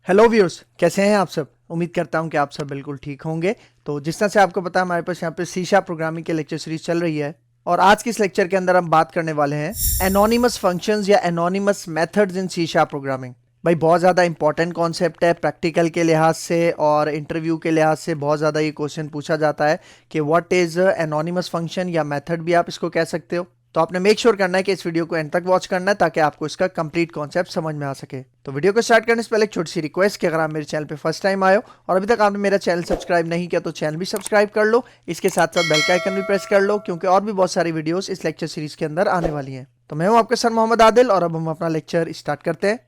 Hello viewers, कैसे हैं आप सब। उम्मीद करता हूं कि आप सब बिल्कुल ठीक होंगे। तो जिस तरह से आपको पता है, हमारे पास यहाँ पे सी शार्प प्रोग्रामिंग के लेक्चर सीरीज चल रही है और आज के इस लेक्चर के अंदर हम बात करने वाले हैं एनोनिमस फंक्शंस या anonymous methods in C sharp programming. भाई बहुत ज़्यादा इंपॉर्टेंट कॉन्सेप्ट है प्रैक्टिकल के लिहाज से और इंटरव्यू के लिहाज से। बहुत ज़्यादा ये क्वेश्चन पूछा जाता है कि व्हाट इज़ एनोनिमस फंक्शन या मेथड भी आप इसको कह सकते हो। तो आपने मेक श्योर करना है कि इस वीडियो को एंड तक वॉच करना है ताकि आपको इसका कंप्लीट कॉन्सेप्ट समझ में आ सके। तो वीडियो को स्टार्ट करने से पहले एक छोटी सी रिक्वेस्ट कि अगर आप मेरे चैनल पे फर्स्ट टाइम आए हो और अभी तक आपने मेरा चैनल सब्सक्राइब नहीं किया तो चैनल भी सब्सक्राइब कर लो। इसके साथ साथ बेल का आइकन भी प्रेस कर लो क्योंकि और भी बहुत सारी वीडियोस इस लेक्चर सीरीज के अंदर आने वाली हैं। तो मैं हूं आपका सर मोहम्मद आदिल और अब हम अपना लेक्चर स्टार्ट करते हैं।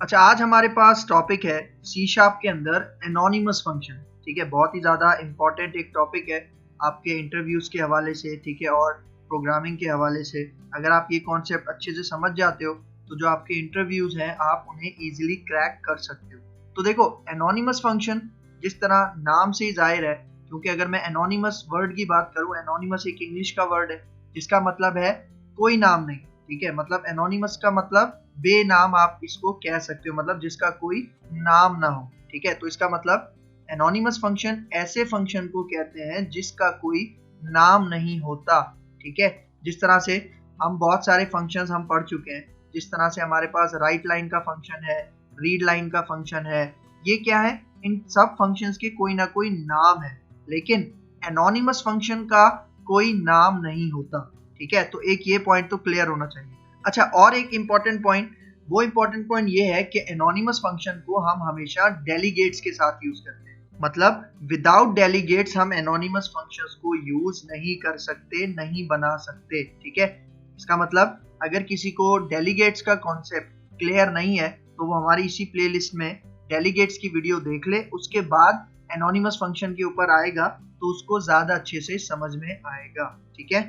अच्छा, आज हमारे पास टॉपिक है सी शार्प के अंदर एनोनिमस फंक्शन। ठीक है, बहुत ही ज़्यादा इंपॉर्टेंट एक टॉपिक है आपके इंटरव्यूज़ के हवाले से, ठीक है, और प्रोग्रामिंग के हवाले से। अगर आप ये कॉन्सेप्ट अच्छे से समझ जाते हो तो जो आपके इंटरव्यूज़ हैं आप उन्हें ईजिली क्रैक कर सकते हो। तो देखो, एनोनिमस फंक्शन जिस तरह नाम से ही जाहिर है, क्योंकि अगर मैं एनोनिमस वर्ड की बात करूँ, एनोनिमस एक इंग्लिश का वर्ड है जिसका मतलब है कोई नाम नहीं। ठीक है, मतलब एनोनिमस का मतलब बेनाम आप इसको कह सकते हो, मतलब जिसका कोई नाम ना हो। ठीक है, तो इसका मतलब एनोनिमस फंक्शन ऐसे फंक्शन को कहते हैं जिसका कोई नाम नहीं होता। ठीक है, जिस तरह से हम बहुत सारे फंक्शंस हम पढ़ चुके हैं, जिस तरह से हमारे पास राइट लाइन का फंक्शन है, रीड लाइन का फंक्शन है, ये क्या है, इन सब फंक्शंस के कोई ना कोई नाम है, लेकिन एनोनिमस फंक्शन का कोई नाम नहीं होता। ठीक है, तो एक ये पॉइंट तो क्लियर होना चाहिए। अच्छा, और एक इम्पॉर्टेंट पॉइंट, वो इम्पॉर्टेंट पॉइंट ये है कि एनोनिमस फंक्शन को हम हमेशा डेलीगेट्स के साथ यूज करते हैं। मतलब विदाउट डेलीगेट्स हम एनोनिमस फंक्शंस को यूज नहीं कर सकते, नहीं बना सकते। ठीक है, इसका मतलब अगर किसी को डेलीगेट्स का कॉन्सेप्ट क्लियर नहीं है तो वो हमारी इसी प्लेलिस्ट में डेलीगेट्स की वीडियो देख ले, उसके बाद एनोनिमस फंक्शन के ऊपर आएगा तो उसको ज्यादा अच्छे से समझ में आएगा। ठीक है,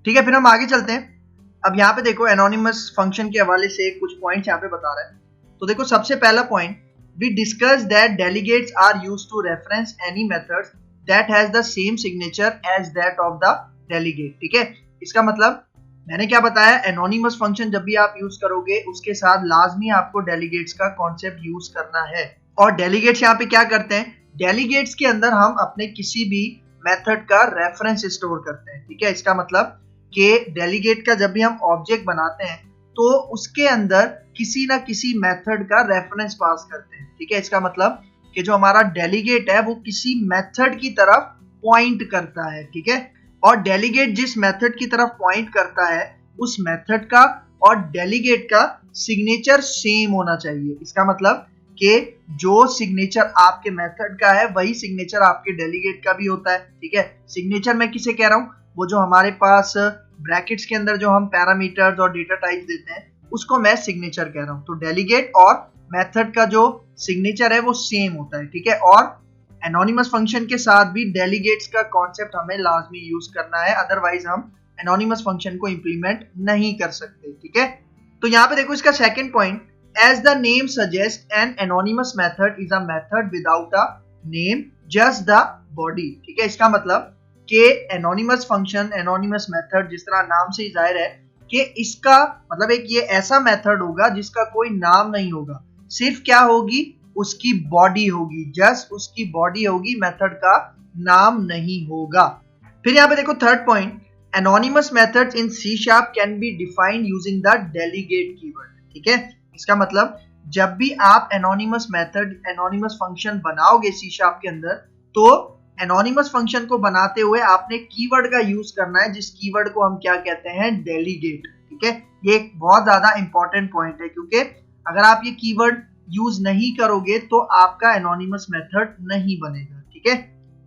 ठीक है, फिर हम आगे चलते हैं। अब यहाँ पे देखो, एनोनिमस फंक्शन के हवाले से कुछ पॉइंट्स यहाँ पे बता रहा है। तो देखो, सबसे पहला point, we discuss that delegates are used to reference any method that has the same signature as that of the delegate. ठीक है, इसका मतलब मैंने क्या बताया, एनोनिमस फंक्शन जब भी आप यूज करोगे उसके साथ लाजमी आपको डेलीगेट्स का कॉन्सेप्ट यूज करना है। और डेलीगेट्स यहाँ पे क्या करते हैं, डेलीगेट्स के अंदर हम अपने किसी भी मेथड का रेफरेंस स्टोर करते हैं। ठीक है, इसका मतलब कि डेलीगेट का जब भी हम ऑब्जेक्ट बनाते हैं तो उसके अंदर किसी ना किसी मेथड का रेफरेंस पास करते हैं। ठीक है, इसका मतलब कि जो हमारा डेलीगेट है वो किसी मेथड की तरफ पॉइंट करता है। ठीक है, और डेलीगेट जिस मेथड की तरफ पॉइंट करता है उस मेथड का और डेलीगेट का सिग्नेचर सेम होना चाहिए। इसका मतलब कि जो सिग्नेचर आपके मेथड का है वही सिग्नेचर आपके डेलीगेट का भी होता है। ठीक है, सिग्नेचर मैं किसे कह रहा हूँ, वो जो हमारे पास ब्रैकेट्स के अंदर जो हम पैरामीटर्स और डेटा टाइप्स देते हैं उसको मैं सिग्नेचर कह रहा हूँ। तो डेलीगेट और मेथड का जो सिग्नेचर है वो सेम होता है। ठीक है, और एनोनिमस फंक्शन के साथ भी डेलीगेट्स का कॉन्सेप्ट हमें लाजमी यूज करना है, अदरवाइज हम एनोनिमस फंक्शन को इंप्लीमेंट नहीं कर सकते। ठीक है, तो यहाँ पे देखो इसका second point, as the name suggest an anonymous method is a method without a name, just the body. ठीक है, इसका मतलब कि एनोनिमस फंक्शन, एनोनिमस मेथड जिस तरह नाम से ही जाहिर है कि इसका मतलब एक ये ऐसा मेथड होगा जिसका कोई नाम नहीं होगा, सिर्फ क्या होगी, उसकी बॉडी होगी, जस्ट उसकी बॉडी होगी, मेथड का नाम नहीं होगा। फिर यहाँ पे देखो third point, anonymous methods in C sharp can be defined using the delegate keyword. ठीक है, इसका मतलब जब भी आप एनोनिमस मेथड, एनोनिमस फंक्शन बनाओगे सी शार्प के अंदर, तो एनोनिमस फंक्शन को बनाते हुए आपने कीवर्ड का यूज करना है, जिस कीवर्ड को हम क्या कहते हैं, डेलीगेट। ठीक है, ये एक बहुत ज्यादा इंपॉर्टेंट पॉइंट है क्योंकि अगर आप ये कीवर्ड यूज नहीं करोगे तो आपका एनोनिमस मेथड नहीं बनेगा। ठीक है,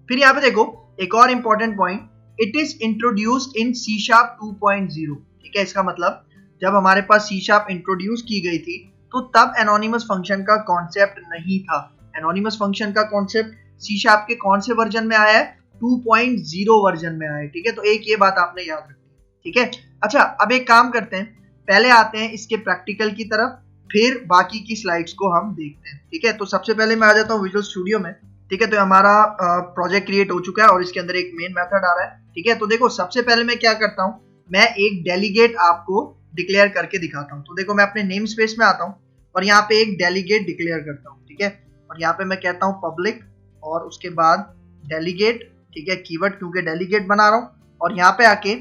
फिर यहाँ पे देखो एक और important point, it is introduced in C sharp 2.0। ठीक है, इसका मतलब जब हमारे पास सी शार्प इंट्रोड्यूस की गई थी तो तब एनोनिमस फंक्शन का कॉन्सेप्ट नहीं था। एनोनिमस फंक्शन का कॉन्सेप्ट सी शार्प के कौन से वर्जन में आया है, 2.0 वर्जन में आया है। ठीक है, तो एक ये बात आपने याद रखनी है। ठीक है, अच्छा अब एक काम करते हैं, पहले आते हैं इसके प्रैक्टिकल की तरफ, फिर बाकी की स्लाइड्स को हम देखते हैं। ठीक है, तो सबसे पहले मैं आ जाता हूँ विजुअल स्टूडियो में। ठीक है, तो हमारा प्रोजेक्ट क्रिएट हो चुका है और इसके अंदर एक मेन मेथड आ रहा है। ठीक है, तो देखो सबसे पहले मैं क्या करता हूँ, मैं एक डेलीगेट आपको डिक्लेयर करके दिखाता हूँ। तो देखो मैं अपने नेम स्पेस में आता हूँ और यहाँ पे एक डेलीगेट डिक्लेयर करता हूँ, ठीक है। और यहाँ पे मैं कहता हूँ पब्लिक और उसके बाद डेलीगेट, ठीक है, कीवर्ड क्योंकि डेलीगेट बना रहा हूँ। और यहाँ पे आके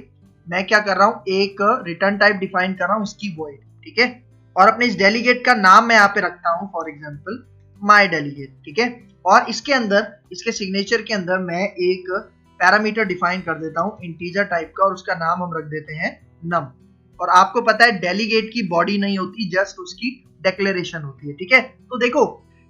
मैं क्या कर रहा हूँ, एक रिटर्न टाइप डिफाइन कर रहा हूँ, इसकी वॉइड, ठीक है। और अपने इस डेलीगेट का नाम मैं यहाँ पे रखता हूँ फॉर एग्जाम्पल माई डेलीगेट, ठीक है। और इसके अंदर, इसके सिग्नेचर के अंदर मैं एक पैरामीटर डिफाइन कर देता हूँ इंटीजर टाइप का और उसका नाम हम रख देते हैं नम। और आपको पता है डेलीगेट की बॉडी नहीं होती, जस्ट उसकी डिक्लेरेशन होती है, ठीक है। तो देखो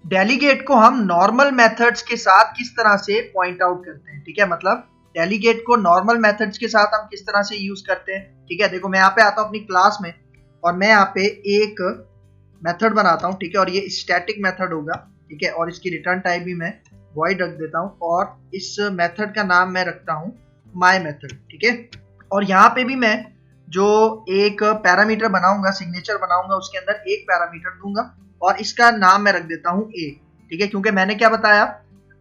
डेलीगेट को हम नॉर्मल मेथड्स के साथ किस तरह से पॉइंट आउट करते हैं, ठीक है। मतलब डेलीगेट को नॉर्मल मेथड्स के साथ हम किस तरह से यूज करते हैं, ठीक है। देखो मैं यहाँ पे आता हूँ अपनी क्लास में और मैं यहाँ पे एक मेथड बनाता हूँ, ठीक है। और ये स्टैटिक मेथड होगा, ठीक है। और इसकी रिटर्न टाइप भी मैं वॉइड रख देता हूँ और इस मेथड का नाम मैं रखता हूँ माय मेथड, ठीक है। और यहाँ पे भी मैं जो एक पैरामीटर बनाऊंगा, सिग्नेचर बनाऊंगा, उसके अंदर एक पैरामीटर दूंगा और इसका नाम मैं रख देता हूँ ए, ठीक है। क्योंकि मैंने क्या बताया,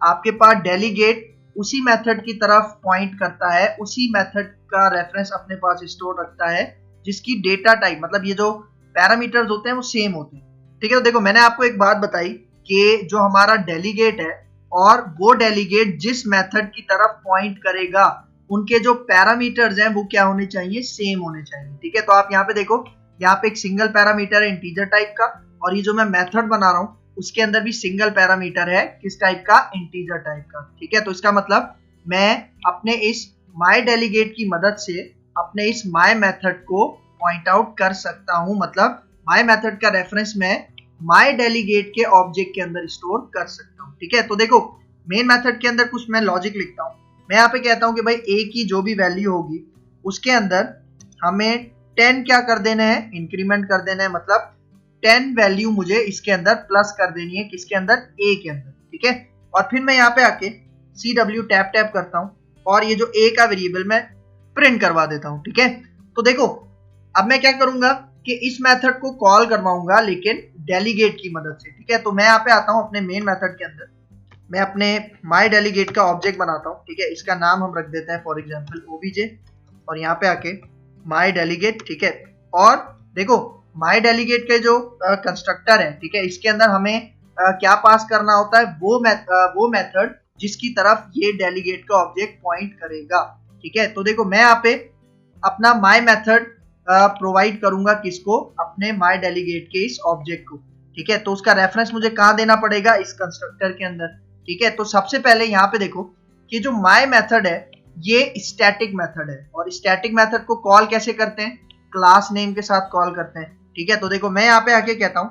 आपके पास डेलीगेट उसी मेथड की तरफ पॉइंट करता है, उसी मेथड का रेफरेंस अपने पास स्टोर रखता है जिसकी डेटा टाइप, मतलब ये जो पैरामीटर्स होते हैं वो सेम होते हैं, ठीक है। तो देखो मैंने आपको एक बात बताई कि जो हमारा डेलीगेट है और वो डेलीगेट जिस मेथड की तरफ पॉइंट करेगा उनके जो पैरामीटर्स हैं वो क्या होने चाहिए, सेम होने चाहिए, ठीक है। तो आप यहाँ पे देखो, यहाँ पे एक सिंगल पैरामीटर है इंटीजर टाइप का और ये जो मैं मेथड बना रहा हूँ उसके अंदर भी सिंगल पैरामीटर है, किस टाइप का, इंटीजर टाइप का, ठीक है। तो इसका मतलब मैं अपने इस माय डेलीगेट की मदद से अपने इस माय मेथड को पॉइंट आउट कर सकता हूं, मतलब माय मेथड का रेफरेंस मैं माय डेलीगेट के ऑब्जेक्ट के अंदर स्टोर कर सकता हूं, ठीक है। तो देखो मेन मेथड के अंदर कुछ मैं लॉजिक लिखता हूं। मैं यहाँ पे कहता हूं कि भाई ए की जो भी वैल्यू होगी उसके अंदर हमें 10 क्या कर देना है, इंक्रीमेंट कर देना है, मतलब 10 वैल्यू मुझे इसके अंदर प्लस कर देनी है, किसके अंदर, ए के अंदर, ठीक है। और फिर मैं यहाँ पे आके CW टैप टैप करता हूँ और ये जो ए का वेरिएबल मैं प्रिंट करवा देता हूँ, ठीक है। तो देखो अब मैं क्या करूंगा कि इस मेथड को कॉल करवाऊंगा लेकिन डेलीगेट की मदद से, ठीक है। तो मैं यहाँ पे आता हूँ अपने मेन मेथड के अंदर, मैं अपने माय डेलीगेट का ऑब्जेक्ट बनाता हूँ, ठीक है। इसका नाम हम रख देते हैं फॉर एग्जांपल OBJ और यहाँ पे आके माय डेलीगेट, ठीक है। और देखो माय डेलीगेट के जो कंस्ट्रक्टर है, ठीक है, इसके अंदर हमें क्या पास करना होता है, वो मेथड जिसकी तरफ ये डेलीगेट का ऑब्जेक्ट पॉइंट करेगा, ठीक है। तो देखो मैं यहाँ पे अपना माय मेथड प्रोवाइड करूंगा, किसको, अपने माय डेलीगेट के इस ऑब्जेक्ट को, ठीक है। तो उसका रेफरेंस मुझे कहाँ देना पड़ेगा, इस कंस्ट्रक्टर के अंदर, ठीक है। तो सबसे पहले यहाँ पे देखो कि जो माय मेथड है ये स्टैटिक मेथड है और स्टैटिक मेथड को कॉल कैसे करते हैं, क्लास नेम के साथ कॉल करते हैं, ठीक है। तो देखो मैं यहाँ पे आके कहता हूँ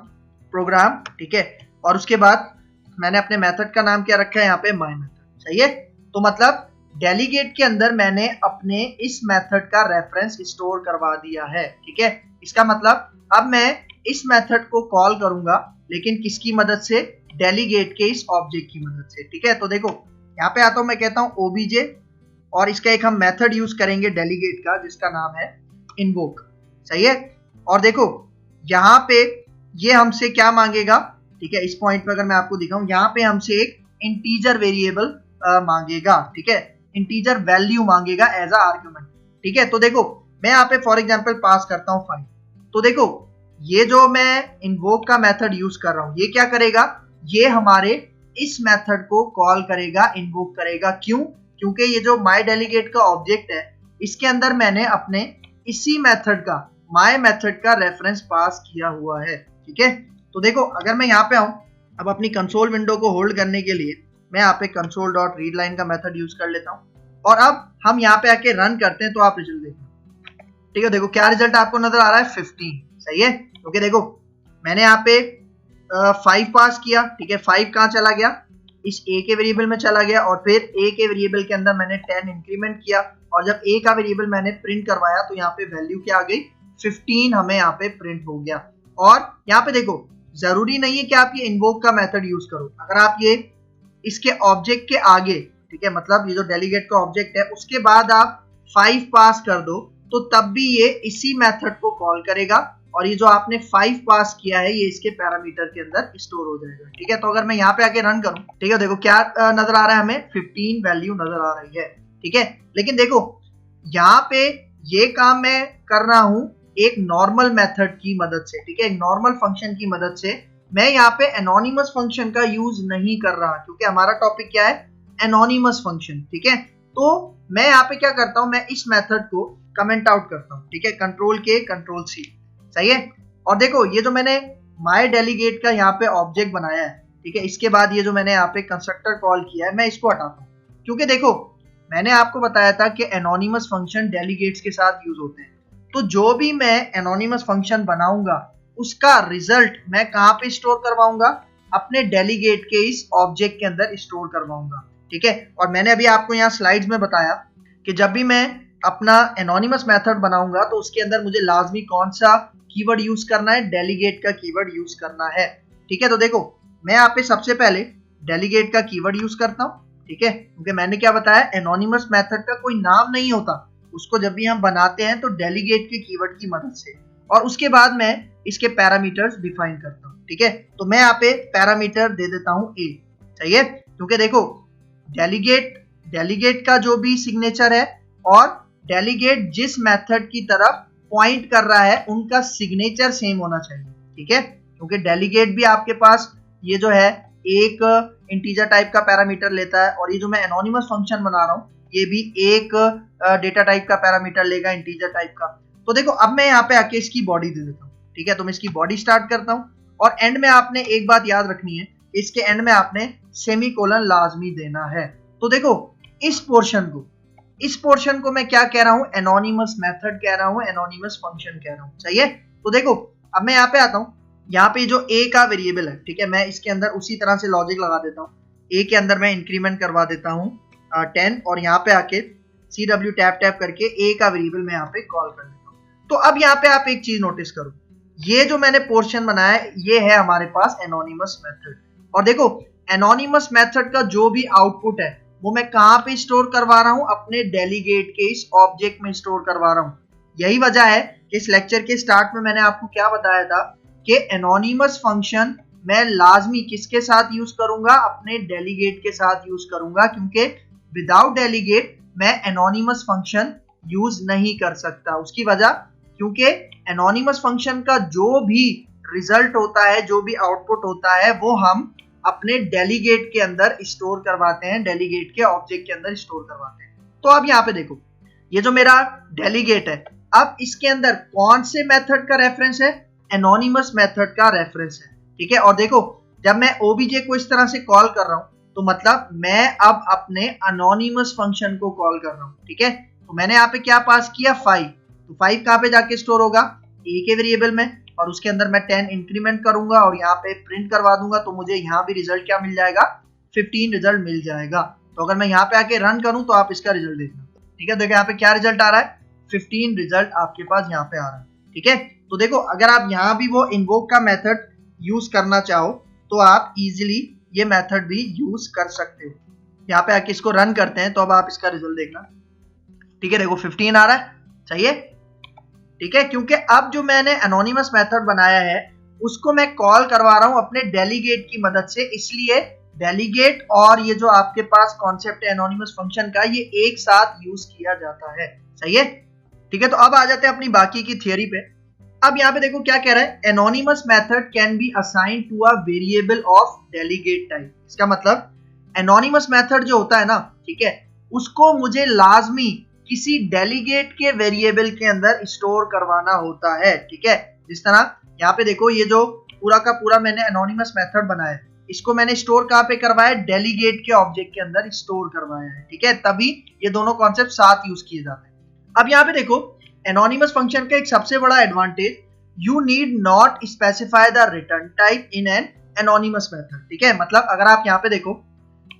प्रोग्राम, ठीक है। और उसके बाद मैंने अपने मेथड का नाम क्या रखा है, यहाँ पे माय मेथड, सही है। तो मतलब डेलीगेट के अंदर मैंने अपने इस मेथड का रेफरेंस स्टोर करवा दिया है, ठीक है। इसका मतलब अब मैं इस मेथड को कॉल करूंगा लेकिन किसकी मदद से, डेलीगेट के इस ऑब्जेक्ट की मदद से, ठीक है। तो देखो यहाँ पे आता हूं, मैं कहता हूं OBJ और इसका एक हम मेथड यूज करेंगे डेलीगेट का जिसका नाम है इन्वोक, सही है। और देखो यहाँ पे ये हमसे क्या मांगेगा, ठीक है। इस पॉइंट पे अगर मैं आपको दिखाऊं, यहाँ पे हमसे एक इंटीजर वेरिएबल मांगेगा, ठीक है, इंटीजर वैल्यू मांगेगा एज अ आर्गुमेंट, ठीक है। तो देखो मैं यहाँ पे फॉर एग्जांपल पास करता हूँ 5। तो देखो ये जो मैं इन्वोक का मेथड यूज कर रहा हूँ ये क्या करेगा, ये हमारे इस मेथड को कॉल करेगा, इन्वोक करेगा, क्यों, क्योंकि ये जो माय डेलीगेट का ऑब्जेक्ट है इसके अंदर मैंने अपने इसी मेथड का, माय मेथड का रेफरेंस पास किया हुआ है, ठीक है। तो देखो अगर मैं यहाँ पे आऊँ, अब अपनी कंसोल विंडो को होल्ड करने के लिए मैं यहाँ पे console.readline का मेथड यूज कर लेता हूँ और अब हम यहाँ पे आके रन करते हैं तो आप रिजल्ट देखो, ठीक है। देखो क्या रिजल्ट आपको नजर आ रहा है, 15, सही है। क्योंकि देखो मैंने यहाँ पे 5 पास किया, ठीक है। 5 कहाँ चला गया, इस a के वेरिएबल में चला गया और फिर a के वेरिएबल के अंदर मैंने 10 इंक्रीमेंट किया और जब a का वेरिएबल मैंने प्रिंट करवाया तो यहाँ पे वैल्यू क्या आ गई, 15 हमें यहाँ पे प्रिंट हो गया। और यहाँ पे देखो जरूरी नहीं है कि आप ये इन्वोक का मेथड यूज करो, अगर आप ये इसके ऑब्जेक्ट के आगे, ठीक है, मतलब ये जो डेलीगेट का ऑब्जेक्ट है उसके बाद आप 5 पास कर दो तो तब भी ये इसी मेथड को कॉल करेगा और ये जो आपने 5 पास किया है ये इसके पैरामीटर के अंदर स्टोर हो जाएगा, ठीक है। तो अगर मैं यहाँ पे आके रन करूं, ठीक है, देखो क्या नजर आ रहा है, हमें 15 वैल्यू नजर आ रही है, ठीक है। लेकिन देखो यहाँ पे ये काम मैं कर रहा हूं एक नॉर्मल मेथड की मदद से, ठीक है, एक नॉर्मल फंक्शन की मदद से। मैं यहाँ पे एनोनिमस फंक्शन का यूज नहीं कर रहा क्योंकि हमारा टॉपिक क्या है, एनोनिमस फंक्शन, ठीक है। तो मैं यहाँ पे क्या करता हूँ, मैं इस मेथड को कमेंट आउट करता हूँ, ठीक है, कंट्रोल के कंट्रोल सी, सही है। और देखो ये जो मैंने माय डेलीगेट का यहाँ पे ऑब्जेक्ट बनाया है, ठीक है, इसके बाद ये जो मैंने यहाँ पे कंस्ट्रक्टर कॉल किया है, मैं इसको हटाता हूँ क्योंकि देखो मैंने आपको बताया था कि एनोनिमस फंक्शन डेलीगेट्स के साथ यूज होते हैं। तो जो भी मैं एनोनिमस फंक्शन बनाऊंगा उसका रिजल्ट मैं कहाँ पे स्टोर करवाऊंगा, अपने डेलीगेट के इस ऑब्जेक्ट के अंदर स्टोर करवाऊंगा, ठीक है। और मैंने अभी आपको यहाँ स्लाइड्स में बताया कि जब भी मैं अपना एनोनिमस मेथड बनाऊंगा तो उसके अंदर मुझे लाजमी कौन सा कीवर्ड यूज करना है, डेलीगेट का कीवर्ड यूज करना है, ठीक है। तो देखो मैं यहाँ पे सबसे पहले डेलीगेट का कीवर्ड यूज करता हूँ, ठीक है, क्योंकि मैंने क्या बताया, एनोनिमस मेथड का कोई नाम नहीं होता, उसको जब भी हम बनाते हैं तो डेलीगेट के कीवर्ड की मदद से। और उसके बाद मैं इसके पैरामीटर्स डिफाइन करता हूँ, ठीक है। तो मैं यहाँ पे पैरामीटर दे देता हूँ ए, सही है, क्योंकि देखो डेलीगेट का जो भी सिग्नेचर है और डेलीगेट जिस मेथड की तरफ पॉइंट कर रहा है उनका सिग्नेचर सेम होना चाहिए, ठीक है, क्योंकि डेलीगेट भी आपके पास ये जो है एक इंटीजर टाइप का पैरामीटर लेता है और ये जो मैं एनोनिमस फंक्शन बना रहा हूँ ये भी एक डेटा टाइप का पैरामीटर लेगा, इंटीजर टाइप का। तो देखो अब मैं यहाँ पे आके इसकी बॉडी दे देता हूँ, ठीक है। तो मैं इसकी बॉडी स्टार्ट करता हूँ और एंड में आपने एक बात याद रखनी है, इसके एंड में आपने सेमीकोलन लाजमी देना है। तो देखो इस पोर्शन को मैं क्या कह रहा हूँ, एनोनिमस मेथड कह रहा हूँ, एनोनिमस फंक्शन कह रहा हूँ, सही है। तो देखो अब मैं यहाँ पे आता हूँ, यहाँ पे जो ए का वेरिएबल है, ठीक है, मैं इसके अंदर उसी तरह से लॉजिक लगा देता हूँ। ए के अंदर मैं इंक्रीमेंट करवा देता हूँ 10 और यहाँ पे आके CW टैप करके ए का वेरिएबल मैं यहाँ पे कॉल कर देता हूँ। तो अब यहाँ पे आप एक चीज नोटिस करो, ये जो मैंने पोर्शन बनाया है ये है हमारे पास एनोनिमस मेथड। और देखो एनोनिमस मेथड का जो भी आउटपुट है वो मैं कहाँ पे स्टोर करवा रहा हूँ, अपने डेलीगेट के इस ऑब्जेक्ट में स्टोर करवा रहा हूँ। यही वजह है कि इस लेक्चर के स्टार्ट में मैंने आपको क्या बताया था कि एनोनिमस फंक्शन मैं लाजमी किसके साथ यूज करूंगा, अपने डेलीगेट के साथ यूज करूंगा, क्योंकि विदाउट डेलीगेट मैं एनोनिमस फंक्शन यूज नहीं कर सकता। उसकी वजह क्योंकि एनोनिमस फंक्शन का जो भी रिजल्ट होता है, जो भी आउटपुट होता है वो हम अपने डेलीगेट के अंदर स्टोर करवाते हैं, डेलीगेट के ऑब्जेक्ट के अंदर स्टोर करवाते हैं। तो अब यहाँ पे देखो ये जो मेरा डेलीगेट है, अब इसके अंदर कौन से मेथड का रेफरेंस है, एनोनिमस मेथड का रेफरेंस है, ठीक है। और देखो जब मैं ओबीजे को इस तरह से कॉल कर रहा हूं तो मतलब मैं अब अपने एनोनिमस फंक्शन को कॉल कर रहा हूं, ठीक है। तो मैंने यहाँ पे क्या पास किया, 5। तो 5 कहाँ पे जाके स्टोर होगा, ए के वेरिएबल में, और उसके अंदर मैं 10 इंक्रीमेंट करूंगा और यहाँ पे प्रिंट करवा दूंगा तो मुझे यहाँ भी रिजल्ट क्या मिल जाएगा, 15 रिजल्ट मिल जाएगा। तो अगर मैं यहाँ पे आके रन करूं तो आप इसका रिजल्ट देखना, ठीक है। देखो यहाँ पे क्या रिजल्ट आ रहा है, 15 रिजल्ट आपके पास यहाँ पे आ रहा है, ठीक है। तो देखो अगर आप यहाँ भी वो इन्वोक का मेथड यूज करना चाहो तो आप इजीली ये मेथड भी यूज कर सकते हो। यहाँ पे आके इसको रन करते हैं तो अब आप इसका रिजल्ट देखना, ठीक है। देखो 15 आ रहा है, सही है, ठीक है, क्योंकि अब जो मैंने एनोनिमस मेथड बनाया है उसको मैं कॉल करवा रहा हूं अपने डेलीगेट की मदद से, इसलिए डेलीगेट और ये जो आपके पास कॉन्सेप्ट है एनोनिमस फंक्शन का, ये एक साथ यूज किया जाता है, सही है, ठीक है। तो अब आ जाते हैं अपनी बाकी की थियरी पे। अब यहाँ पे देखो क्या कह रहा है, anonymous method can be assign to a variable of delegate type. इसका मतलब एनोनिमस मेथड जो होता है ना, ठीक है, उसको मुझे लाजमी किसी डेलीगेट के वेरिएबल के अंदर स्टोर करवाना होता है, ठीक है। जिस तरह यहाँ पे देखो ये जो पूरा का पूरा मैंने एनोनिमस मेथड बनाया है इसको मैंने स्टोर कहाँ पे करवाया, डेलीगेट के ऑब्जेक्ट के अंदर स्टोर करवाया है, ठीक है, तभी ये दोनों कॉन्सेप्ट साथ यूज किए जाते हैं। अब यहाँ पे देखो एनोनिमस फंक्शन का एक सबसे बड़ा advantage, you need not specify the return type in an anonymous method, ठीक है। मतलब अगर आप यहाँ पे देखो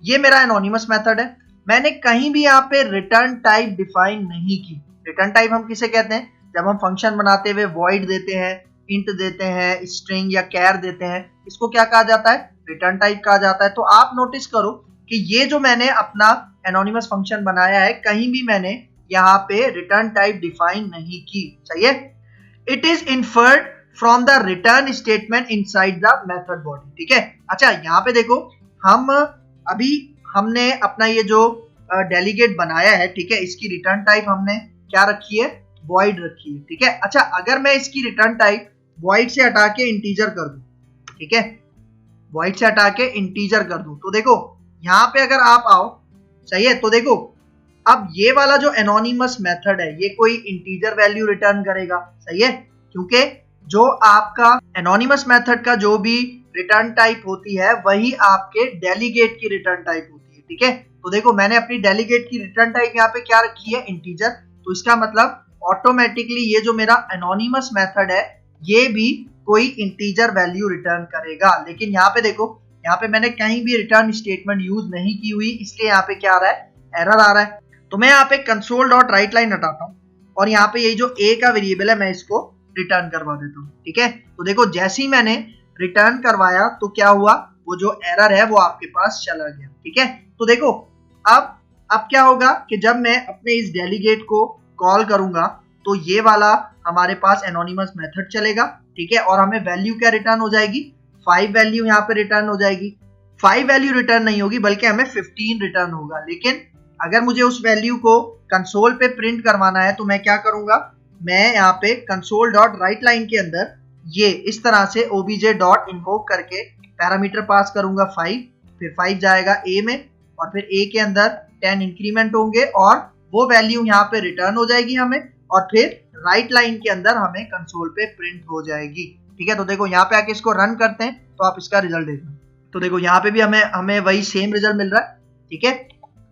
ये मेरा एनोनिमस मेथड है, मैंने कहीं भी यहाँ पे रिटर्न टाइप डिफाइन नहीं की। रिटर्न टाइप हम किसे कहते हैं, जब हम फंक्शन बनाते हुए वॉइड देते हैं, इंट देते हैं, स्ट्रिंग या कैर देते हैं, इसको क्या कहा जाता है, रिटर्न टाइप कहा जाता है। तो आप नोटिस करो कि ये जो मैंने अपना एनोनिमस फंक्शन बनाया है कहीं भी मैंने यहाँ पे रिटर्न टाइप डिफाइन नहीं की, सही है। It is inferred from the return statement inside the method body, ठीक है। अच्छा यहाँ पे देखो हमने अपना ये जो डेलीगेट बनाया है, ठीक है, इसकी रिटर्न टाइप हमने क्या रखी है, वॉइड रखी है, ठीक है। अच्छा, अगर मैं इसकी रिटर्न टाइप वॉइड से हटा के इंटीजर कर दूं, ठीक है, वॉइड से हटा के इंटीजर कर दूं, तो देखो यहाँ पे अगर आप आओ, सही है, तो देखो अब ये वाला जो एनोनिमस मेथड है ये कोई इंटीजर वैल्यू रिटर्न करेगा, सही है, क्योंकि जो आपका एनोनिमस मेथड का जो भी रिटर्न टाइप होती है वही आपके डेलीगेट की रिटर्न टाइप होती है, ठीक है। तो देखो मैंने अपनी डेलीगेट की रिटर्न टाइप यहाँ पे क्या रखी है, इंटीजर, तो इसका मतलब ऑटोमेटिकली ये जो मेरा एनोनिमस मेथड है ये भी कोई इंटीजर वैल्यू रिटर्न करेगा। लेकिन यहाँ पे देखो, यहाँ पे मैंने कहीं भी रिटर्न स्टेटमेंट यूज नहीं की हुई, इसलिए यहाँ पे क्या आ रहा है, एरर आ रहा है। तो मैं यहाँ पे कंसोल डॉट राइट लाइन हटाता हूँ और यहाँ पे ये जो a का वेरिएबल है मैं इसको रिटर्न करवा देता हूँ, ठीक है। तो देखो जैसे ही मैंने रिटर्न करवाया तो क्या हुआ, वो जो एरर है वो आपके पास चला गया, ठीक है। तो देखो अब क्या होगा कि जब मैं अपने इस डेलीगेट को कॉल करूंगा तो ये वाला हमारे पास एनोनिमस मेथड चलेगा, ठीक है, और हमें वैल्यू क्या रिटर्न हो जाएगी, 5 वैल्यू यहाँ पे रिटर्न हो जाएगी। 5 वैल्यू रिटर्न नहीं होगी बल्कि हमें 15 रिटर्न होगा। लेकिन अगर मुझे उस वैल्यू को कंसोल पे प्रिंट करवाना है तो मैं क्या करूंगा, मैं यहाँ पे कंसोल डॉट राइट लाइन के अंदर ये इस तरह से obj डॉट इन्वोक करके पैरामीटर पास करूंगा 5, फिर 5 जाएगा a में और फिर a के अंदर 10 इंक्रीमेंट होंगे और वो वैल्यू यहाँ पे रिटर्न हो जाएगी हमें, और फिर राइट लाइन के अंदर हमें कंसोल पे प्रिंट हो जाएगी, ठीक है। तो देखो यहाँ पे आके इसको रन करते हैं तो आप इसका रिजल्ट देखना। तो देखो यहाँ पे भी हमें वही सेम रिजल्ट मिल रहा है, ठीक है।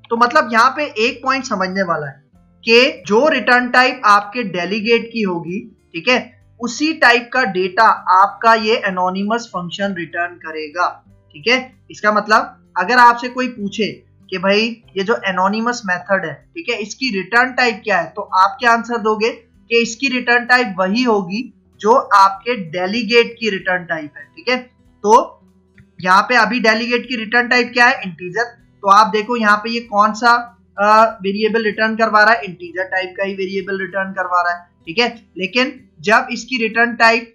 तो मतलब यहाँ पे एक पॉइंट समझने वाला है कि जो रिटर्न टाइप आपके डेलीगेट की होगी, ठीक है, उसी टाइप का डेटा आपका ये एनोनिमस फंक्शन रिटर्न करेगा, ठीक है। इसका मतलब अगर आपसे कोई पूछे कि भाई ये जो एनोनिमस मेथड है, ठीक है, इसकी रिटर्न टाइप क्या है, तो आप क्या आंसर दोगे कि इसकी रिटर्न टाइप वही होगी जो आपके डेलीगेट की रिटर्न टाइप है, ठीक है। तो यहाँ पे अभी डेलीगेट की रिटर्न टाइप क्या है, इंटीजर। तो आप देखो यहाँ पे ये कौन सा वेरिएबल रिटर्न करवा रहा है, इंटीजर टाइप का ही वेरिएबल रिटर्न करवा रहा है, ठीक है। लेकिन जब इसकी रिटर्न टाइप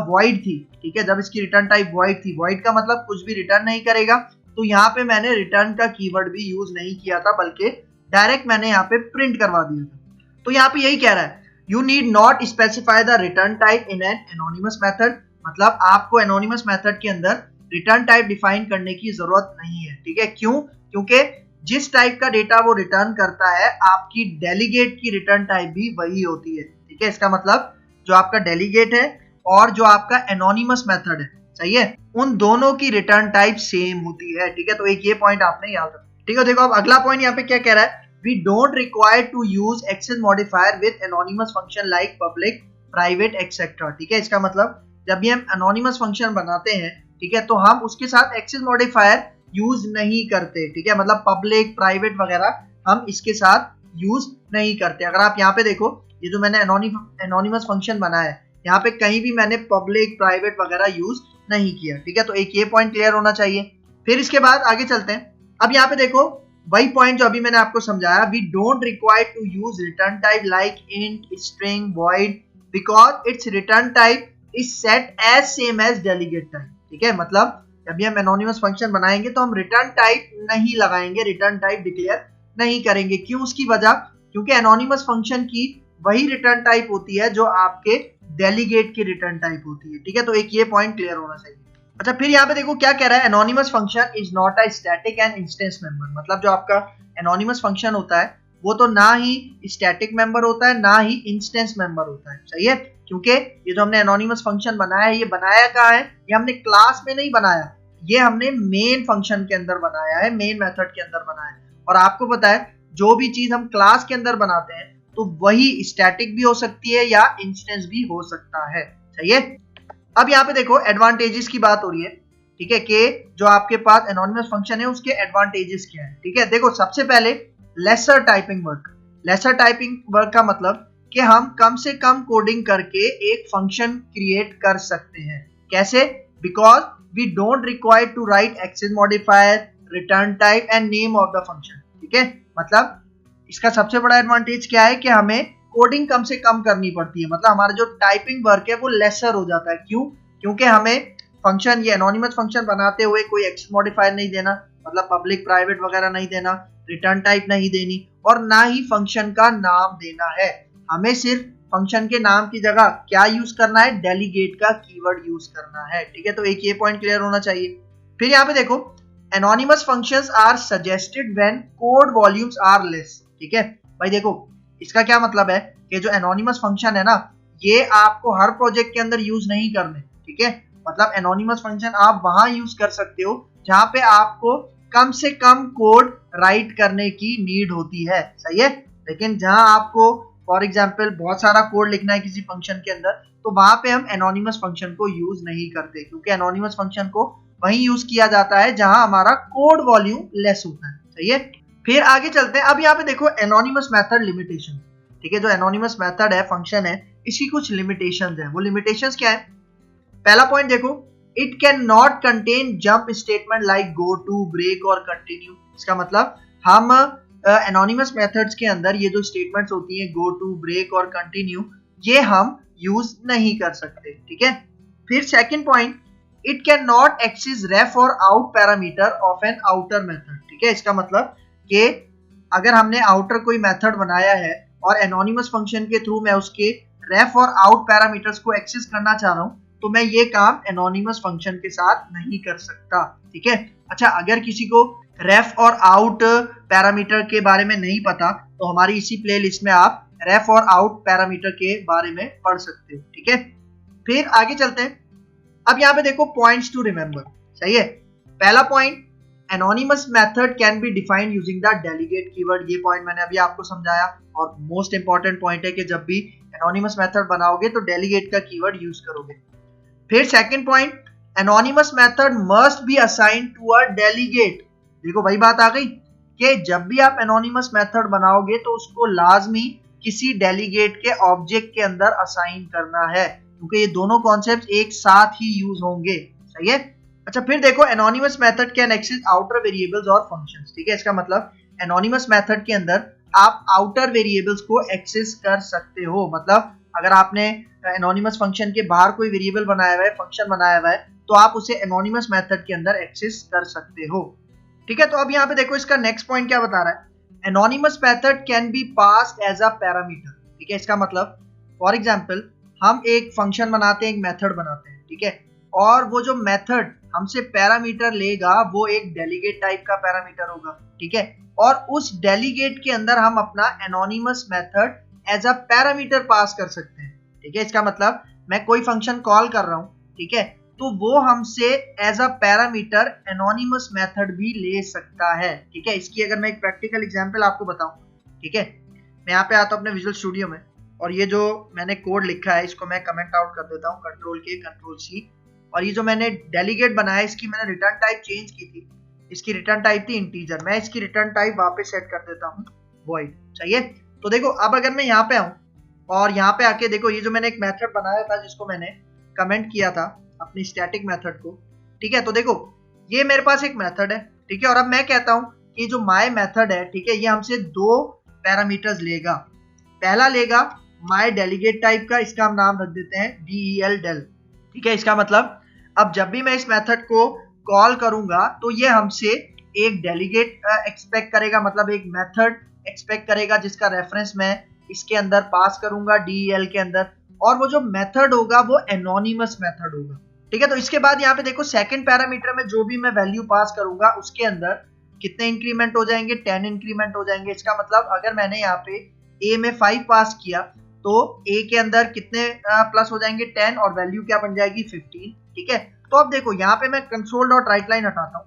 वॉइड थी, ठीक है, जब इसकी रिटर्न टाइप वॉइड थी, वॉइड का मतलब कुछ भी रिटर्न नहीं करेगा, तो यहाँ पे मैंने रिटर्न का कीवर्ड भी यूज नहीं किया था बल्कि डायरेक्ट मैंने यहाँ पे प्रिंट करवा दिया था। तो यहाँ पे यही कह रहा है, you need not specify the return type in an anonymous method, मतलब आपको एनोनिमस मेथड के अंदर रिटर्न टाइप डिफाइन करने की जरूरत नहीं है, ठीक है। क्यों, क्योंकि जिस टाइप का डेटा वो रिटर्न करता है आपकी डेलीगेट की रिटर्न टाइप भी वही होती है, ठीक है। इसका मतलब जो आपका डेलीगेट है और जो आपका एनोनिमस मेथड है, सही है, उन दोनों की रिटर्न टाइप सेम होती है, ठीक है। तो एक ये पॉइंट आपने याद रखना, ठीक है। देखो अब अगला पॉइंट यहाँ पे क्या कह रहा है, we don't require to use access modifier with anonymous function like public, private etcetera, ठीक है। इसका मतलब जब भी हम एनोनिमस फंक्शन बनाते हैं, ठीक है, तो हम उसके साथ एक्सेस मॉडिफायर यूज नहीं करते, ठीक है, मतलब पब्लिक, प्राइवेट वगैरह हम इसके साथ यूज नहीं करते। अगर आप यहाँ पे देखो, ये जो मैंने एनोनिमस फंक्शन बनाया है, यहाँ पे कहीं भी मैंने पब्लिक, प्राइवेट वगैरह यूज नहीं किया, ठीक है। तो एक ये पॉइंट क्लियर होना चाहिए। फिर इसके बाद आगे चलते हैं। अब यहाँ पे देखो वही पॉइंट जो अभी मैंने आपको समझाया, we don't require to use return type like int, string, void because its return type is set as same as delegate type, ठीक है। मतलब जब भी हम एनोनिमस फंक्शन बनाएंगे तो हम रिटर्न टाइप नहीं लगाएंगे, रिटर्न टाइप डिक्लेयर नहीं करेंगे। क्यों, उसकी वजह, क्योंकि एनोनिमस फंक्शन की वही रिटर्न टाइप होती है जो आपके डेलीगेट की रिटर्न टाइप होती है, ठीक है। तो एक ये पॉइंट क्लियर होना चाहिए। अच्छा, फिर यहाँ पे देखो क्या कह रहा है, anonymous function is not a static and instance member, मतलब जो आपका एनोनिमस फंक्शन होता है वो तो ना ही स्टैटिक मेंबर होता है ना ही इंस्टेंस मेंबर होता है, सही है। क्योंकि ये जो हमने एनोनिमस फंक्शन बनाया है, ये बनाया कहाँ है, ये हमने क्लास में नहीं बनाया, ये हमने मेन फंक्शन के अंदर बनाया है, मेन मेथड के अंदर बनाया है। और आपको पता है जो भी चीज हम क्लास के अंदर बनाते हैं तो वही स्टैटिक भी हो सकती है या इंस्टेंस भी हो सकता है, सही है। अब यहाँ पे देखो एडवांटेजेस की बात हो रही है, ठीक है, कि जो आपके पास एनोनिमस फंक्शन है उसके एडवांटेजेस क्या है, ठीक है। देखो सबसे पहले lesser typing work, lesser typing work का मतलब कि हम कम से कम कोडिंग करके एक फंक्शन क्रिएट कर सकते हैं। कैसे, because we don't require to write access modifier, return type and name of the function, ठीक है। मतलब इसका सबसे बड़ा एडवांटेज क्या है कि हमें कोडिंग कम से कम करनी पड़ती है, मतलब हमारा जो टाइपिंग वर्क है वो लेसर हो जाता है। क्यों, क्योंकि हमें फंक्शन, ये एनोनिमस फंक्शन बनाते हुए कोई एक्सेस मॉडिफायर नहीं देना, मतलब पब्लिक, प्राइवेट वगैरह नहीं देना, रिटर्न टाइप नहीं देनी और ना ही फंक्शन का नाम देना है। हमें सिर्फ फंक्शन के नाम की जगह क्या यूज करना है, डेलीगेट का कीवर्ड यूज करना है, ठीक है। तो एक ये पॉइंट क्लियर होना चाहिए। फिर यहाँ पे देखो, anonymous functions are suggested when code volumes are less, ठीक है भाई। देखो इसका क्या मतलब है कि जो एनोनिमस फंक्शन है ना, ये आपको हर प्रोजेक्ट के अंदर यूज नहीं करने, ठीक है। मतलब एनोनिमस फंक्शन आप वहां यूज कर सकते हो जहां पे आपको कम से कम कोड राइट करने की नीड होती है, सही है। लेकिन जहां आपको फॉर एग्जांपल बहुत सारा कोड लिखना है किसी फंक्शन के अंदर, तो वहां पे हम एनोनिमस फंक्शन को यूज नहीं करते, क्योंकि एनोनिमस फंक्शन को वहीं यूज किया जाता है जहां हमारा कोड वॉल्यूम लेस होता है, सही है। फिर आगे चलते हैं। अब यहाँ पे देखो एनोनिमस मेथड लिमिटेशन, ठीक है। जो एनोनिमस मेथड है, फंक्शन है, इसकी कुछ लिमिटेशंस है। वो लिमिटेशंस क्या है? पहला पॉइंट देखो, it can not contain jump statement like go to, break और कंटिन्यू। इसका मतलब हम एनोनिमस मेथड्स के अंदर ये जो स्टेटमेंट्स होती हैं गो टू, ब्रेक और कंटिन्यू, ये हम यूज नहीं कर सकते, ठीक है। फिर second point, it can not access ref or out parameter of an outer method, ठीक है। इसका मतलब कि अगर हमने आउटर कोई मेथड बनाया है और एनोनिमस फंक्शन के थ्रू मैं उसके रेफ और आउट पैरामीटर्स को एक्सेस करना चाह रहा हूं, तो मैं ये काम एनोनिमस फंक्शन के साथ नहीं कर सकता, ठीक है। अच्छा, अगर किसी को रेफ और आउट पैरामीटर के बारे में नहीं पता, तो हमारी इसी प्लेलिस्ट में आप रेफ और आउट पैरामीटर के बारे में पढ़ सकते हो, ठीक है। फिर आगे चलते हैं। अब यहाँ पे देखो पॉइंट्स टू रिमेंबर, सही है। पहला point, anonymous method can be defined using the delegate keyword. ये पॉइंट मैंने अभी आपको समझाया और मोस्ट इंपॉर्टेंट पॉइंट है कि जब भी एनोनिमस मेथड बनाओगे तो डेलीगेट का कीवर्ड यूज करोगे। फिर second point, anonymous method must be assign to a delegate. देखो वही बात आ गई कि जब भी आप एनोनिमस मेथड बनाओगे तो उसको लाजमी किसी डेलीगेट के ऑब्जेक्ट के अंदर असाइन करना है, क्योंकि ये दोनों कॉन्सेप्ट एक साथ ही यूज होंगे, सही है। अच्छा, फिर देखो anonymous method can access outer variables और फंक्शंस, ठीक है। इसका मतलब एनोनिमस मेथड के अंदर आप आउटर वेरिएबल्स को एक्सेस कर सकते हो। मतलब अगर आपने एनोनिमस फंक्शन के बाहर कोई वेरिएबल बनाया हुआ है, फंक्शन बनाया हुआ है, तो आप उसे एनोनिमस मेथड के अंदर एक्सेस कर सकते हो, ठीक है। तो अब यहाँ पे देखो इसका नेक्स्ट पॉइंट क्या बता रहा है, anonymous method can be passed as a parameter, ठीक है। इसका मतलब फॉर एग्जांपल हम एक फंक्शन बनाते हैं, एक मेथड बनाते हैं, ठीक है, और वो जो मेथड हमसे पैरामीटर लेगा वो एक डेलीगेट टाइप का पैरामीटर होगा, ठीक है। और उस डेलीगेट के अंदर हम अपना anonymous method as a parameter pass कर सकते हैं, ठीक है। इसका मतलब मैं कोई फंक्शन कॉल कर रहा हूं, ठीक है, तो वो हमसे as a parameter anonymous method भी ले सकता है, ठीक है। इसकी अगर मैं एक प्रैक्टिकल एग्जांपल आपको बताऊं, ठीक है, मैं यहाँ पे आता हूं अपने विजुअल स्टूडियो में, और ये जो मैंने कोड लिखा है इसको मैं कमेंट आउट कर देता हूँ, Ctrl+K Ctrl+C। और ये जो मैंने डेलीगेट बनाया इसकी मैंने रिटर्न टाइप चेंज की थी, इसकी रिटर्न टाइप थी इंटीजर, मैं इसकी रिटर्न टाइप वापस सेट कर देता हूँ वॉइड, चाहिए। तो देखो अब अगर मैं यहाँ पे आऊँ और यहाँ पे आके देखो, ये जो मैंने एक मेथड बनाया था जिसको मैंने कमेंट किया था अपनी स्टैटिक मेथड को, ठीक है। तो देखो ये मेरे पास एक मेथड है, ठीक है, और अब मैं कहता हूँ कि जो माय मेथड है, ठीक है, ये हमसे दो पैरामीटर्स लेगा। पहला लेगा माय डेलीगेट टाइप का, इसका हम नाम रख देते हैं del, ठीक है। इसका मतलब अब जब भी मैं इस मेथड को कॉल करूंगा तो ये हमसे एक डेलीगेट एक्सपेक्ट करेगा, मतलब एक मेथड एक्सपेक्ट करेगा जिसका रेफरेंस मैं इसके अंदर पास करूंगा del के अंदर, और वो जो मेथड होगा वो एनोनिमस मेथड होगा, ठीक है। तो इसके बाद यहाँ पे देखो सेकंड पैरामीटर में जो भी मैं वैल्यू पास करूंगा उसके अंदर कितने इंक्रीमेंट हो जाएंगे, 10 इंक्रीमेंट हो जाएंगे। इसका मतलब अगर मैंने यहाँ पे a में 5 पास किया तो a के अंदर कितने प्लस हो जाएंगे, 10, और वैल्यू क्या बन जाएगी, 15, ठीक है। तो अब देखो यहाँ पे मैं console.writeLine हटाता हूँ,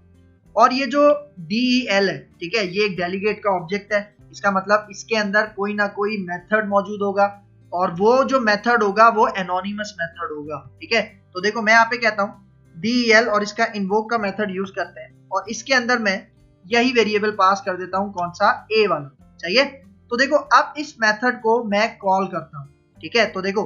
और ये जो del है, ठीक है, ये एक डेलीगेट का ऑब्जेक्ट है। इसका मतलब इसके अंदर कोई ना कोई मेथड मौजूद होगा, और वो जो मेथड होगा वो एनोनिमस मेथड होगा, ठीक है। तो देखो मैं यहाँ पे कहता हूँ del और इसका इन्वोक का मेथड यूज करते हैं, और इसके अंदर मैं यही वेरिएबल पास कर देता हूँ, कौन सा, a वाला, चाहिए। तो देखो अब इस मेथड को मैं कॉल करता हूँ, ठीक है। तो देखो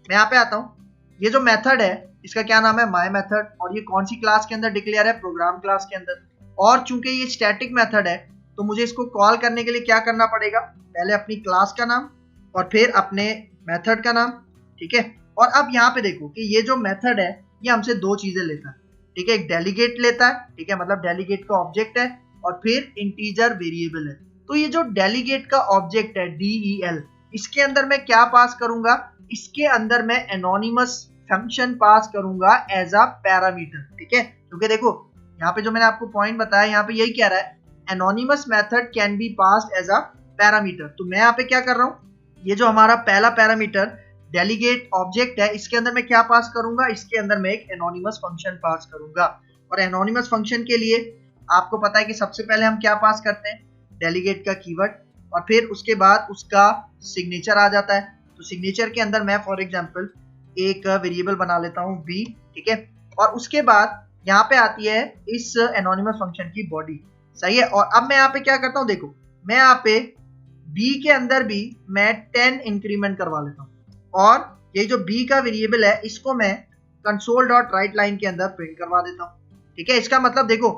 मैं यहाँ पे आता हूँ, ये जो मेथड है इसका क्या नाम है, माय मेथड, और ये कौन सी क्लास के अंदर डिक्लेयर है, प्रोग्राम क्लास के अंदर। और चूंकि ये स्टैटिक मेथड है तो मुझे इसको कॉल करने के लिए क्या करना पड़ेगा, पहले अपनी क्लास का नाम और फिर अपने मेथड का नाम, ठीक है। और अब यहाँ पे देखो कि ये जो मेथड है ये हमसे दो चीजें लेता है, ठीक है, एक डेलीगेट लेता है, ठीक है, मतलब डेलीगेट का ऑब्जेक्ट है, और फिर इंटीजर वेरिएबल है। तो ये जो डेलीगेट का ऑब्जेक्ट है del, इसके अंदर मैं क्या पास करूंगा, इसके अंदर मैं एनोनिमस फंक्शन पास करूंगा एज अ पैरामीटर, ठीक है। क्योंकि देखो यहाँ पे जो मैंने आपको पॉइंट बताया, यहाँ पे यही कह रहा है anonymous method can be passed as a parameter. तो मैं यहाँ पे क्या कर रहा हूँ, ये जो हमारा पहला पैरामीटर डेलीगेट ऑब्जेक्ट है, इसके अंदर मैं क्या पास करूंगा, इसके अंदर मैं एक एनोनिमस फंक्शन पास करूंगा। और एनोनिमस फंक्शन के लिए आपको पता है कि सबसे पहले हम क्या पास करते हैं, डेलीगेट का कीवर्ड, और फिर उसके बाद उसका सिग्नेचर आ जाता है। तो सिग्नेचर के अंदर मैं फॉर एग्जांपल एक वेरिएबल बना लेता हूँ b, ठीक है। और उसके बाद यहाँ पे आती है इस एनोनिमस फंक्शन की बॉडी, सही है। और अब मैं यहाँ पे क्या करता हूँ, देखो मैं यहाँ पे b के अंदर भी मैं 10 इंक्रीमेंट करवा लेता हूँ, और ये जो b का वेरिएबल है इसको मैं console.writeLine के अंदर प्रिंट करवा देता हूँ, ठीक है। इसका मतलब देखो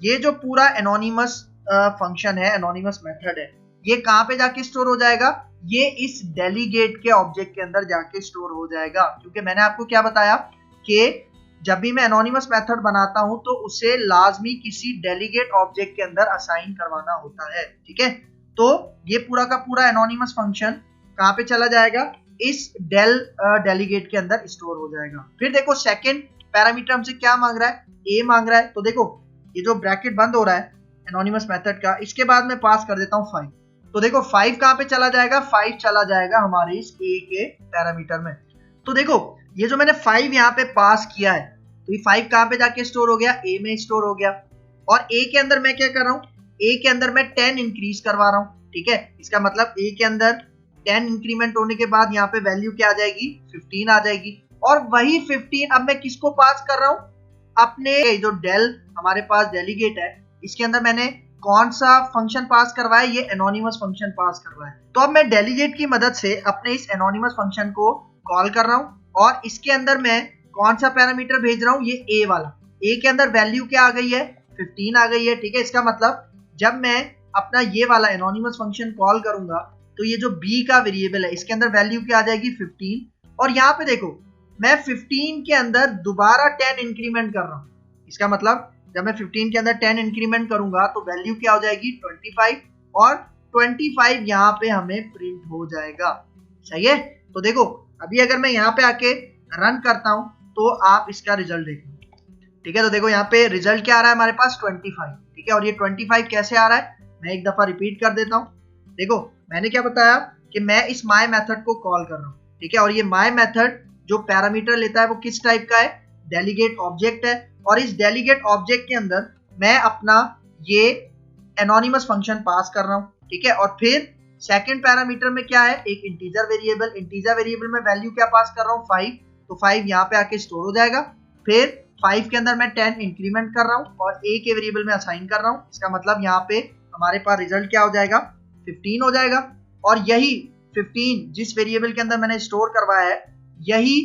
ये जो पूरा एनोनिमस फंक्शन है, एनोनिमस मेथड है, ये कहाँ पे जाके स्टोर हो जाएगा, ये इस डेलीगेट के ऑब्जेक्ट के अंदर जाके स्टोर हो जाएगा। क्योंकि मैंने आपको क्या बताया कि जब भी मैं एनोनिमस मेथड बनाता हूं तो उसे लाजमी किसी डेलीगेट ऑब्जेक्ट के अंदर असाइन करवाना होता है, ठीक है। तो ये पूरा का पूरा एनोनिमस फंक्शन कहाँ पे चला जाएगा, इस डेलीगेट के अंदर स्टोर हो जाएगा। फिर देखो सेकंड पैरामीटर हमसे क्या मांग रहा है, a मांग रहा है। तो देखो ये जो ब्रैकेट बंद हो रहा है एनोनिमस मेथड का, इसके बाद मैं पास कर देता हूँ 5। तो देखो 5 कहाँ पे चला जाएगा, 5 चला जाएगा हमारे इस a के पैरामीटर में। तो देखो ये जो मैंने 5 यहाँ पे पास किया है, तो ये 5 कहाँ पे जाके स्टोर हो गया, a में स्टोर हो गया। और a के अंदर मैं क्या कर रहा हूँ, a के अंदर मैं 10 इंक्रीज करवा रहा हूँ, ठीक है। इसका मतलब a के अंदर 10 इंक्रीमेंट होने के बाद यहाँ पे वैल्यू क्या आ जाएगी, 15 आ जाएगी। और वही 15 अब मैं किसको पास कर रहा हूँ, अपने जो डेल हमारे पास डेलीगेट है, इसके अंदर मैंने कौन सा फंक्शन पास करवाया, ये एनोनिमस फंक्शन पास करवाया। तो अब मैं डेलीगेट की मदद से अपने इस एनोनिमस फंक्शन को कॉल कर रहा हूँ, और इसके अंदर मैं कौन सा पैरामीटर भेज रहा हूँ, ये a वाला। a के अंदर वैल्यू क्या आ गई है, 15 आ गई है, ठीक है। इसका मतलब जब मैं अपना ये वाला एनोनिमस फंक्शन कॉल करूंगा तो ये जो b का वेरिएबल है इसके अंदर वैल्यू क्या आ जाएगी, 15। और यहाँ पे देखो मैं 15 के अंदर दोबारा 10 इंक्रीमेंट कर रहा हूँ। इसका मतलब जब मैं 15 के अंदर 10 इंक्रीमेंट करूंगा तो वैल्यू क्या हो जाएगी, 25, और 25 यहाँ पे हमें प्रिंट हो जाएगा, सही है। तो देखो अभी अगर मैं यहाँ पे आके रन करता हूँ तो आप इसका रिजल्ट देखो, ठीक है। तो देखो यहाँ पे रिजल्ट क्या आ रहा है हमारे पास, 25, ठीक है। और ये 25 कैसे आ रहा है, मैं एक दफा रिपीट कर देता हूँ। देखो मैंने क्या बताया कि मैं इस माय मेथड को कॉल कर रहा हूँ, ठीक है। और ये माय मेथड जो पैरामीटर लेता है वो किस टाइप का है, डेलीगेट ऑब्जेक्ट है। और इस डेलीगेट ऑब्जेक्ट के अंदर मैं अपना ये एनोनिमस फंक्शन पास कर रहा हूँ, ठीक है। और फिर सेकंड पैरामीटर में क्या है, एक इंटीजर वेरिएबल। इंटीजर वेरिएबल में वैल्यू क्या पास कर रहा हूँ, 5। तो 5 यहाँ पे आके स्टोर हो जाएगा। फिर 5 के अंदर मैं 10 इंक्रीमेंट कर रहा हूँ और a के वेरिएबल में असाइन कर रहा हूँ। इसका मतलब यहाँ पे हमारे पास रिजल्ट क्या हो जाएगा, 15 हो जाएगा। और यही 15 जिस वेरिएबल के अंदर मैंने स्टोर करवाया है, यही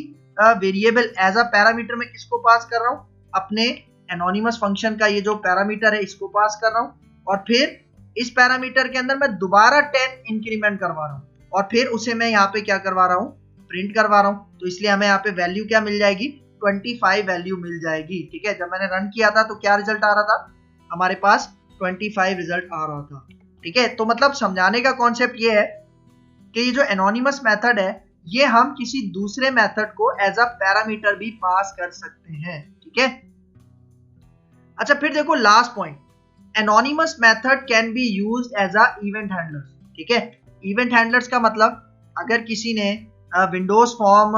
वेरिएबल एज अ पैरामीटर में किसको पास कर रहा हूँ, अपने एनोनिमस फंक्शन का ये जो पैरामीटर है इसको पास कर रहा हूँ। और फिर इस पैरामीटर के अंदर मैं दोबारा 10 इंक्रीमेंट करवा रहा हूँ, और फिर उसे मैं यहाँ पे क्या करवा रहा हूँ, प्रिंट करवा रहा हूँ। तो इसलिए हमें यहाँ पे वैल्यू क्या मिल जाएगी, 25 वैल्यू मिल जाएगी, ठीक है। जब मैंने रन किया था तो क्या रिजल्ट आ रहा था, हमारे पास 25 रिजल्ट आ रहा था, ठीक है। तो मतलब समझाने का कॉन्सेप्ट ये है कि ये जो एनोनिमस मेथड है ये हम किसी दूसरे मेथड को एज अ पैरामीटर भी पास कर सकते हैं, ठीक है। अच्छा फिर देखो last point, anonymous method can be used as a event handlers, ठीक है। इवेंट हैंडलर्स का मतलब अगर किसी ने विंडोज फॉर्म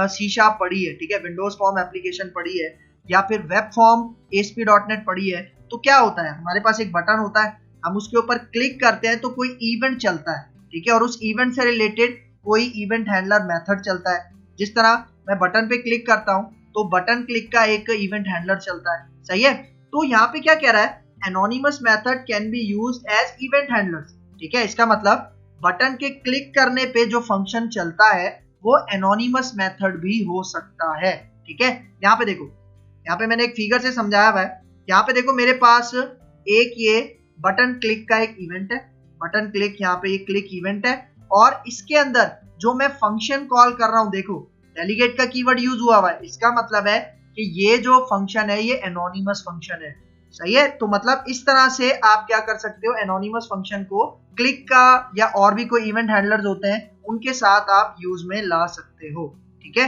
C# पढ़ी है, ठीक है, विंडोज फॉर्म एप्लीकेशन पढ़ी है, या फिर वेब फॉर्म ASP.NET पढ़ी है, तो क्या होता है, हमारे पास एक बटन होता है, हम उसके ऊपर क्लिक करते हैं तो कोई इवेंट चलता है, ठीक है। और उस इवेंट से रिलेटेड कोई इवेंट हैंडलर मेथड चलता है। जिस तरह मैं बटन पे क्लिक करता हूं तो बटन क्लिक का एक इवेंट हैंडलर चलता है, सही है। तो यहाँ पे क्या कह रहा है, anonymous method can be used as event handlers, ठीक है। इसका मतलब बटन के क्लिक करने पे जो फंक्शन चलता है वो एनोनिमस मेथड भी हो सकता है, ठीक है। यहाँ पे देखो, यहाँ पे मैंने एक फिगर से समझाया हुआ है। यहाँ पे देखो मेरे पास एक ये बटन क्लिक का एक इवेंट है, बटन क्लिक, यहाँ पे ये क्लिक इवेंट है। और इसके अंदर जो मैं फंक्शन कॉल कर रहा हूँ, देखो डेलीगेट का कीवर्ड यूज हुआ है, इसका मतलब है कि ये जो फंक्शन है ये एनोनिमस फंक्शन है, सही है। तो मतलब इस तरह से आप क्या कर सकते हो, एनोनिमस फंक्शन को क्लिक का या और भी कोई इवेंट हैंडलर्स होते हैं उनके साथ आप यूज में ला सकते हो। ठीक है,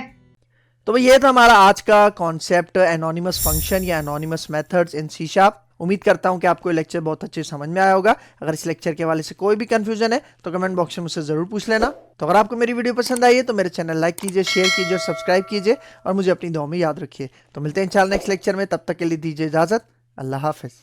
तो भाई ये था हमारा आज का कॉन्सेप्ट एनोनिमस फंक्शन या anonymous methods in C sharp. उम्मीद करता हूं कि आपको ये लेक्चर बहुत अच्छे से समझ में आया होगा। अगर इस लेक्चर के हवाले से कोई भी कंफ्यूजन है तो कमेंट बॉक्स में मुझसे जरूर पूछ लेना। तो अगर आपको मेरी वीडियो पसंद आई है तो मेरे चैनल लाइक कीजिए, शेयर कीजिए और सब्सक्राइब कीजिए और मुझे अपनी दुआ में याद रखिए। तो मिलते हैं इंशाल्लाह नेक्स्ट लेक्चर में, तब तक के लिए दीजिए इजाजत। अल्लाह हाफिज।